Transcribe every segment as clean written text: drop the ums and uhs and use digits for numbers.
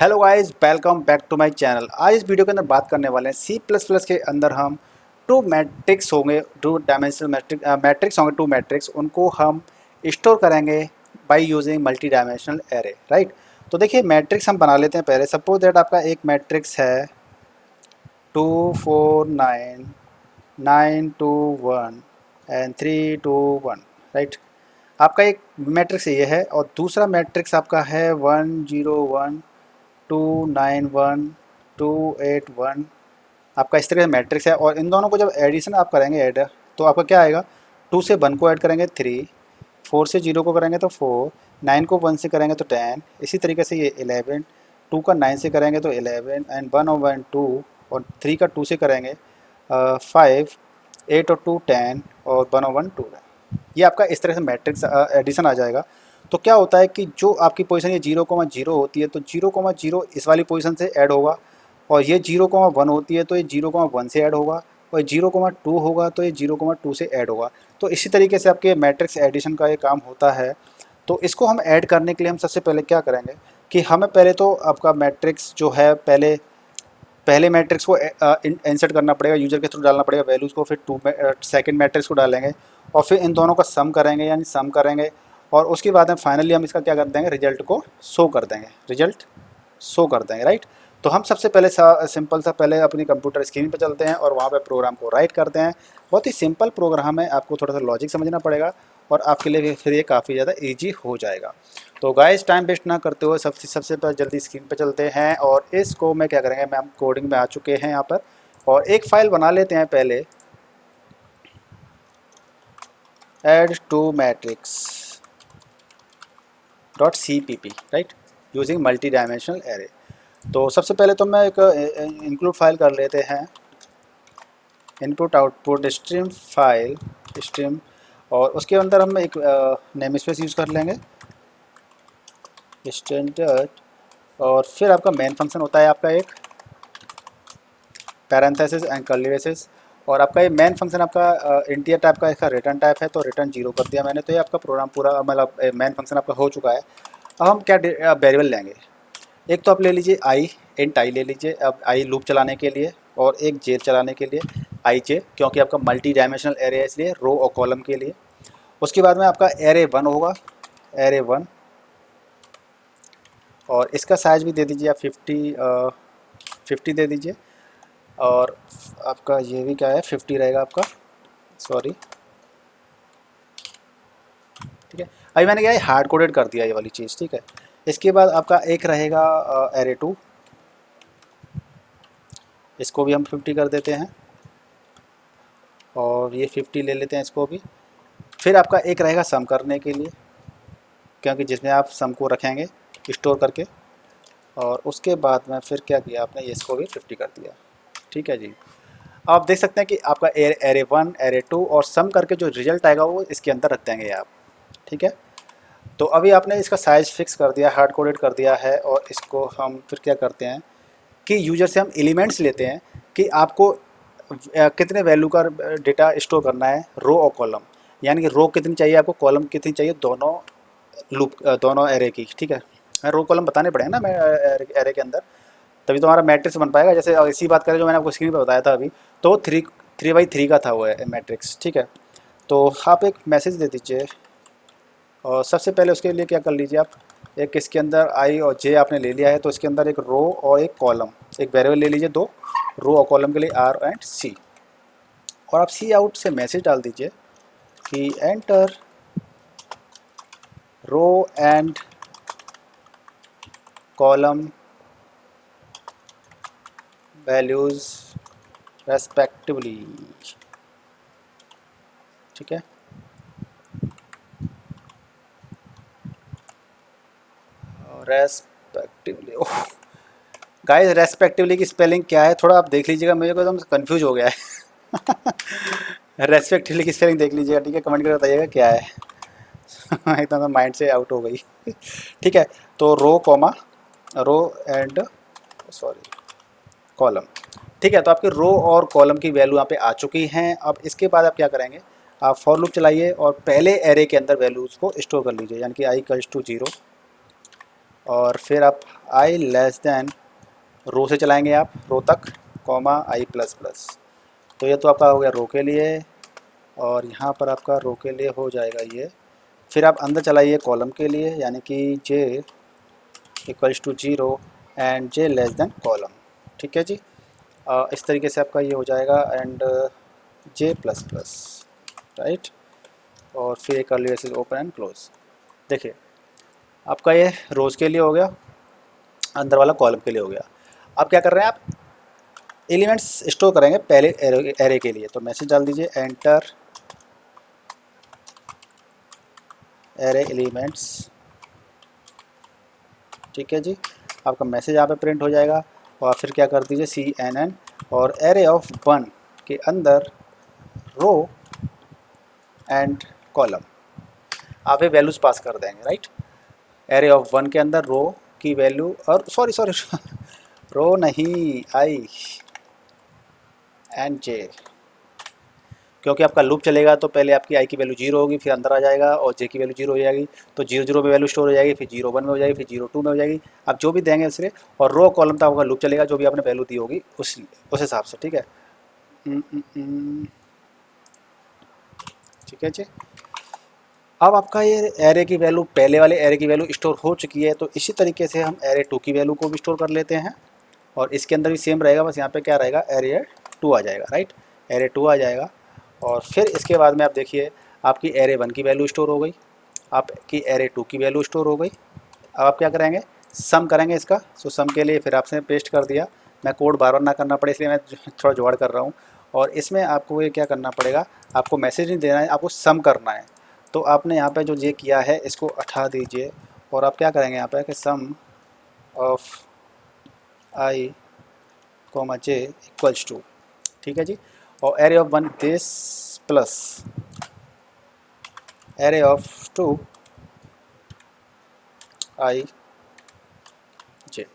Hello guys, welcome back to my channel. आज इस video के अंदर बात करने वाले हैं सी प्लस प्लस के अंदर हम टू मैट्रिक्स होंगे, टू डायमेंशनल मैट्रिक्स होंगे, टू मैट्रिक्स उनको हम स्टोर करेंगे by using multidimensional array, right. तो देखिए मैट्रिक्स हम बना लेते हैं पहले। सपोज दैट आपका एक मैट्रिक्स है 2 4 9 9 2 1 एंड 3 2 1, राइट। आपका एक मैट्रिक्स ये है और दूसरा मैट्रिक्स आपका है 1 0 1 2 9 1 2 8 1। आपका इस तरह से मैट्रिक्स है और इन दोनों को जब एडिशन आप करेंगे ऐड, तो आपका क्या आएगा। 2 से 1 को ऐड करेंगे 3, 4 से 0 को करेंगे तो 4, 9 को 1 से करेंगे तो 10, इसी तरीके से ये 11, 2 का 9 से करेंगे तो 11 एंड 1 और 1 2 और 3 का 2 से करेंगे 5, 8 और 2 10 और 1 और 1 2। ये आपका इस तरह से मैट्रिक्स एडिशन आ जाएगा। तो क्या होता है कि जो आपकी पोजीशन ये 0,0 होती है तो 0,0 इस वाली पोजीशन से ऐड होगा, और ये 0,1 होती है तो ये 0,1 से ऐड होगा, और 0,2 होगा तो ये 0,2 से ऐड होगा। तो इसी तरीके से आपके मैट्रिक्स एडिशन का ये काम होता है। तो इसको हम ऐड करने के लिए हम सबसे पहले क्या करेंगे कि हमें पहले तो आपका मैट्रिक्स जो है पहले पहले मैट्रिक्स को इंसर्ट करना पड़ेगा, यूजर के थ्रू डालना पड़ेगा वैल्यूज़ को, फिर सेकंड मैट्रिक्स को डालेंगे और फिर इन दोनों का सम करेंगे, यानी सम करेंगे। और उसके बाद में फाइनली हम इसका क्या कर देंगे, रिजल्ट को शो कर देंगे, रिजल्ट शो कर देंगे, राइट। तो हम सबसे पहले सिंपल सा पहले अपनी कंप्यूटर स्क्रीन पर चलते हैं और वहाँ पे प्रोग्राम को राइट करते हैं। बहुत ही सिंपल प्रोग्राम है, आपको थोड़ा सा लॉजिक समझना पड़ेगा और आपके लिए फिर ये काफ़ी ज़्यादा ईजी हो जाएगा। तो गाइस टाइम वेस्ट ना करते हुए सबसे पहले जल्दी स्क्रीन पे चलते हैं और इसको मैं क्या करेंगे, मैं हम कोडिंग में आ चुके हैं यहाँ पर और एक फ़ाइल बना लेते हैं पहले, add two matrix dot CPP, right, using multidimensional array. तो सबसे पहले तो मैं एक इंक्लूड फाइल कर लेते हैं, input output stream file stream, और उसके अंदर हम एक नेम स्पेस यूज़ कर लेंगे स्टैंडर्ड, और फिर आपका मेन फंक्शन होता है आपका एक पैरेंथेसिस एंड कर्ली ब्रेसेस। और आपका ये मेन फंक्शन आपका इंटीजर टाइप का इसका रिटर्न टाइप है, तो रिटर्न 0 कर दिया मैंने। तो ये आपका प्रोग्राम पूरा मतलब मेन फंक्शन आपका हो चुका है। अब हम क्या वेरिएबल लेंगे, एक तो आप ले लीजिए आई, इंट आई ले लीजिए अब आई लूप चलाने के लिए, और एक जे चलाने के लिए आई जे, क्योंकि आपका मल्टी डायमेंशनल एरे है इसलिए रो और कॉलम के लिए। उसके बाद में आपका एरे 1 होगा, एरे 1, और इसका साइज़ भी दे दीजिए आप 50 दे दीजिए, और आपका ये भी क्या है 50 रहेगा आपका, सॉरी, ठीक है। अभी मैंने क्या है हार्ड कोडेड कर दिया ये वाली चीज़, ठीक है। इसके बाद आपका एक रहेगा एरे 2, इसको भी हम 50 कर देते हैं, और ये 50 ले लेते हैं इसको भी। फिर आपका एक रहेगा सम करने के लिए, क्योंकि जिसमें आप सम को रखेंगे स्टोर करके, और उसके बाद में फिर क्या किया आपने, ये इसको भी 50 कर दिया, ठीक है जी। आप देख सकते हैं कि आपका एरे 1 एरे 2 और सम करके जो रिजल्ट आएगा वो इसके अंदर रख देंगे आप, ठीक है। तो अभी आपने इसका साइज़ फिक्स कर दिया, हार्ड कोडेड कर दिया है, और इसको हम फिर क्या करते हैं कि यूजर से हम एलिमेंट्स लेते हैं कि आपको कितने वैल्यू का डेटा स्टोर करना है, रो और कॉलम, यानी कि रो कितनी चाहिए आपको, कॉलम कितनी चाहिए, दोनों लूप दोनों एरे की, ठीक है। रो कॉलम बताने पड़ेंगे ना मैं एरे के अंदर, तभी तो हमारा मैट्रिक्स बन पाएगा। जैसे इसी बात करें जो मैंने आपको स्क्रीन पर बताया था अभी, तो 3 3 बाई 3 का था वो मैट्रिक्स, ठीक है। तो आप एक मैसेज दे दीजिए, और सबसे पहले उसके लिए क्या कर लीजिए आप, एक इसके अंदर आई और जे आपने ले लिया है, तो इसके अंदर एक रो और एक कॉलम, एक वेरिएबल ले लीजिए, दो रो और कॉलम के लिए आर एंड सी, और आप सी आउट से मैसेज डाल दीजिए कि enter row and column values respectively, ठीक है। रेस्पेक्टिवली, ओह गाइस, रेस्पेक्टिवली की स्पेलिंग क्या है थोड़ा आप देख लीजिएगा, मेरे को एकदम कंफ्यूज हो गया है रेस्पेक्टिवली की स्पेलिंग देख लीजिएगा, ठीक है, कमेंट करके बताइएगा क्या है एकदम माइंड से आउट हो गई ठीक है। तो row comma row and sorry column, ठीक है। तो आपके रो और कॉलम की वैल्यू यहाँ पे आ चुकी हैं। अब इसके बाद आप क्या करेंगे, आप फॉर लूप चलाइए और पहले एरे के अंदर वैल्यूज़ को स्टोर कर लीजिए, यानी कि आई इक्वल्स टू 0, और फिर आप आई लेस देन रो से चलाएंगे आप रो तक, कॉमा आई प्लस प्लस। तो ये तो आपका हो गया रो के लिए, और यहाँ पर आपका रो के लिए हो जाएगा ये। फिर आप अंदर चलाइए कॉलम के लिए, यानी कि J equals to zero and J less than column. ठीक है जी। इस तरीके से आपका ये हो जाएगा, and J plus plus, right. और फिर एक curly bracket open and close. देखिए आपका ये रोज़ के लिए हो गया, अंदर वाला कॉलम के लिए हो गया। अब क्या कर रहे हैं आप, एलिमेंट्स स्टोर करेंगे पहले एरे के लिए। तो मैसेज डाल दीजिए एंटर एरे एलिमेंट्स। ठीक है जी, आपका मैसेज यहाँ पे प्रिंट हो जाएगा। और फिर क्या कर दीजिए CNN, और एरे ऑफ 1 के अंदर रो एंड कॉलम आप ये वैल्यूज़ पास कर देंगे, राइट। एरे ऑफ 1 के अंदर रो की वैल्यू, और सॉरी सॉरी रो नहीं, आई एंड जे, क्योंकि आपका लूप चलेगा तो पहले आपकी आई की वैल्यू जीरो होगी, फिर अंदर आ जाएगा, और जे की वैल्यू जीरो हो जाएगी, तो जीरो जीरो में वैल्यू स्टोर हो जाएगी, फिर जीरो वन में हो जाएगी, फिर जीरो टू में हो जाएगी। आप जो भी देंगे उससे, और रो कॉलम तक आपका लूप चलेगा, जो भी आपने वैल्यू दी होगी उस हिसाब से। ठीक है, ठीक है जी। अब आपका ये एरे की वैल्यू, पहले वाले एरे की वैल्यू स्टोर हो चुकी है, तो इसी तरीके से हम एरे 2 की वैल्यू को भी स्टोर कर लेते हैं, और इसके अंदर भी सेम रहेगा, बस यहाँ पे क्या रहेगा, एरे 2 आ जाएगा, राइट। एरे 2 आ जाएगा, और फिर इसके बाद में आप देखिए आपकी एरे 1 की वैल्यू स्टोर हो गई, आपकी एरे 2 की वैल्यू स्टोर हो गई। अब आप क्या करेंगे, सम करेंगे इसका। सो सम के लिए फिर आपने पेस्ट कर दिया, मैं कोड बार बार ना करना पड़े इसलिए मैं थोड़ा जुगाड़ कर रहा हूँ। और इसमें आपको ये क्या करना पड़ेगा, आपको मैसेज नहीं देना है, आपको सम करना है। तो आपने यहाँ पे जो ये किया है इसको हटा दीजिए, और आप क्या करेंगे यहाँ पे कि sum of I comma J equals to, ठीक है जी। और array of 1 this plus array of 2 I J.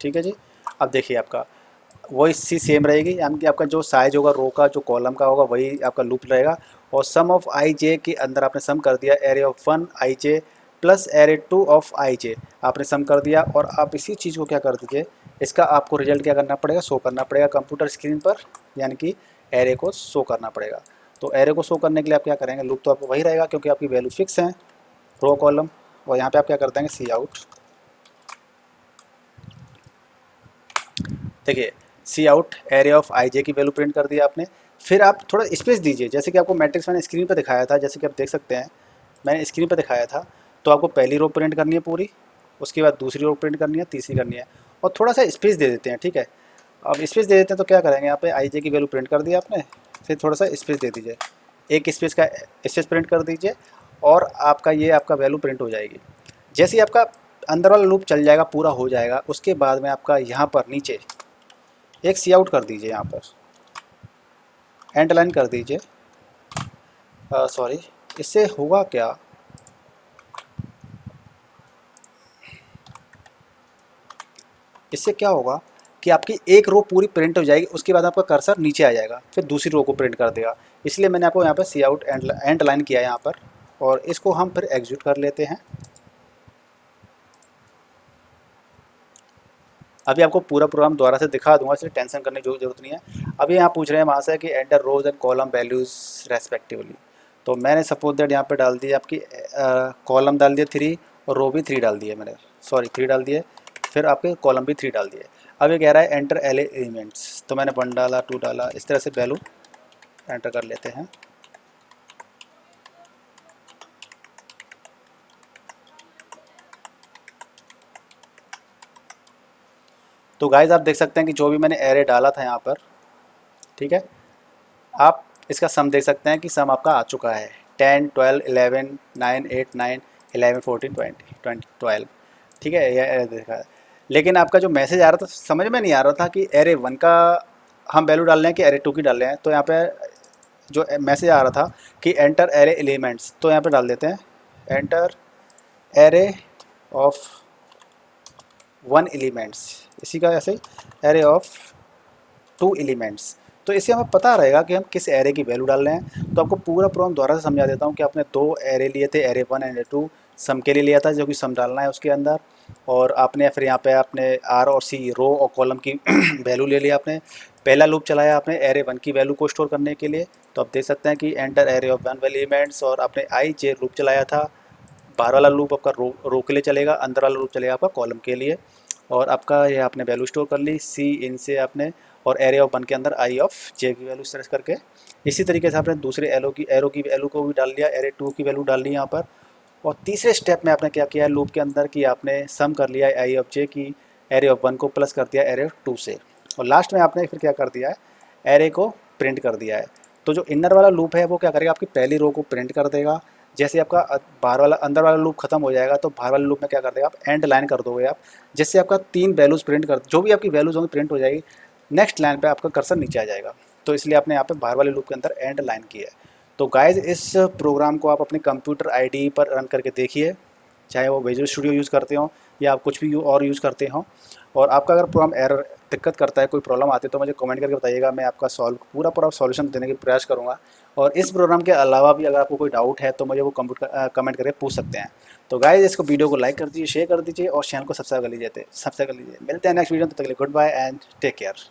ठीक है जी। अब देखिए आपका वो इसी सेम रहेगी, यानी कि आपका जो साइज होगा रो का, जो कॉलम का होगा, वही आपका लूप रहेगा। और सम ऑफ आई जे के अंदर आपने सम कर दिया array of 1 I J plus array 2 of I J, आपने सम कर दिया। और आप इसी चीज़ को क्या कर दीजिए, इसका आपको रिजल्ट क्या करना पड़ेगा, शो करना पड़ेगा कंप्यूटर स्क्रीन पर, यानी कि एरे को शो करना पड़ेगा। तो एरे को शो करने के लिए आप क्या करेंगे, लूप तो आपको वही रहेगा क्योंकि आपकी वैल्यू फिक्स है, रो कॉलम। और यहाँ पे आप क्या कर देंगे, सी आउट। देखिए सी आउट एरे ऑफ आई जे की वैल्यू प्रिंट कर दिया आपने। फिर आप थोड़ा स्पेस दीजिए, जैसे कि आपको मैट्रिक्स मैंने स्क्रीन पर दिखाया था, जैसे कि आप देख सकते हैं मैंने स्क्रीन पर दिखाया था। तो आपको पहली रो प्रिंट करनी है पूरी, उसके बाद दूसरी रो प्रिंट करनी है, तीसरी करनी है, और थोड़ा सा स्पेस दे देते हैं। ठीक है, अब स्पेस दे देते हैं तो क्या करेंगे, यहाँ पे आई जे की वैल्यू प्रिंट कर दिया आपने, फिर थोड़ा सा स्पेस दे दीजिए, एक स्पेस का स्पेस प्रिंट कर दीजिए, और आपका ये आपका वैल्यू प्रिंट हो जाएगी। जैसे ही आपका अंदर वाला लूप चल जाएगा, पूरा हो जाएगा, उसके बाद में आपका यहाँ पर नीचे एक सी आउट कर दीजिए, यहाँ पर एंड लाइन कर दीजिए। सॉरी, इससे होगा क्या, इससे क्या होगा कि आपकी एक रो पूरी प्रिंट हो जाएगी, उसके बाद आपका कर्सर नीचे आ जाएगा, फिर दूसरी रो को प्रिंट कर देगा। इसलिए मैंने आपको यहाँ पर सी आउट एंड लाइन किया है यहाँ पर, और इसको हम फिर एग्जीक्यूट कर लेते हैं। अभी आपको पूरा प्रोग्राम दोबारा से दिखा दूंगा, इसलिए टेंशन करने की जरूरत नहीं है। अभी यहाँ पूछ रहे हैं वहाँ से कि enter rows and column values respectively. तो मैंने सपोज दैट यहाँ पे डाल दिया आपकी कॉलम डाल दिए 3, और रो भी 3 डाल दिए मैंने, सॉरी 3 डाल दिए, फिर आपके कॉलम भी 3 डाल दिए। अब ये कह रहा है एंटर एल एलिमेंट्स, तो मैंने 1 डाला 2 डाला, इस तरह से वैल्यू एंटर कर लेते हैं। तो गाइज आप देख सकते हैं कि जो भी मैंने एरे डाला था यहाँ पर, ठीक है, आप इसका सम देख सकते हैं कि सम आपका आ चुका है 10 12 11 9 8 9 11 14 20 12। ठीक है, ये एरे देखा है। लेकिन आपका जो मैसेज आ रहा था समझ में नहीं आ रहा था कि एरे 1 का हम वैल्यू डाल रहे हैं कि एरे 2 की डाल रहे हैं। तो यहाँ पे जो मैसेज आ रहा था कि एंटर एरे एलिमेंट्स, तो यहाँ पे डाल देते हैं एंटर एरे ऑफ 1 एलिमेंट्स, इसी का ऐसे एरे ऑफ 2 एलिमेंट्स। तो इससे हमें पता रहेगा कि हम किस एरे की वैल्यू डाल रहे हैं। तो आपको पूरा प्रोग्राम दोबारा से समझा देता हूँ कि आपने 2 एरे लिए थे, एरे 1 एंड एरे 2, सम के लिए लिया था, जो कि सम डालना है उसके अंदर। और आपने फिर यहाँ पे आपने आर और सी रो और कॉलम की वैल्यू ले लिया आपने। पहला लूप चलाया आपने एरे 1 की वैल्यू को स्टोर करने के लिए, तो आप देख सकते हैं कि enter array of 1 value elements, और आपने आई जे लूप चलाया था। बाहर वाला लूप आपका रो के लिए चलेगा, अंदर वाला लूप चलेगा आपका कॉलम के लिए। और आपका ये आपने वैल्यू स्टोर कर ली सी इन से आपने, और एरे ऑफ 1 के अंदर आई ऑफ जे की वैल्यू सर्च करके। इसी तरीके से आपने दूसरे एरो की वैल्यू को भी डाल दिया, एरे 2 की वैल्यू डाल ली यहाँ पर। और तीसरे स्टेप में आपने क्या किया है लूप के अंदर कि आपने सम कर लिया है आई ऑफ जे की एरे ऑफ 1 को प्लस कर दिया एरे ऑफ 2 से। और लास्ट में आपने फिर क्या कर दिया है, एरे को प्रिंट कर दिया है। तो जो इनर वाला लूप है वो क्या करेगा, आपकी पहली रो को प्रिंट कर देगा। जैसे आपका बाहर वाला अंदर वाला लूप खत्म हो जाएगा तो बाहर वाले लूप में क्या कर देगा, आप एंड लाइन कर दोगे आप, जिससे आपका 3 वैल्यूज़ प्रिंट कर, जो भी आपकी वैल्यूज़ होंगी प्रिंट हो जाएगी। नेक्स्ट लाइन पे आपका कर्सर नीचे आ जाएगा। तो इसलिए आपने यहाँ पे बाहर वाले लूप के अंदर एंड लाइन की है। तो गाइज इस प्रोग्राम को आप अपने कंप्यूटर आईडी पर रन करके देखिए, चाहे वो विजुअल स्टूडियो यूज़ करते हो या आप कुछ भी और यूज़ करते हो। और आपका अगर प्रोग्राम एरर दिक्कत करता है, कोई प्रॉब्लम आती है, तो मुझे कमेंट करके बताइएगा, मैं आपका पूरा सॉल्यूशन देने की प्रयास करूँगा। और इस प्रोग्राम के अलावा भी अगर आपको कोई डाउट है तो मुझे वो कमेंट करके पूछ सकते हैं। तो गाइज इसको वीडियो को लाइक कर दीजिए, शेयर कर दीजिए और चैनल को सब्सक्राइब कर लीजिए। मिलते हैं नेक्स्ट वीडियो में, तब तक के लिए goodbye and take care.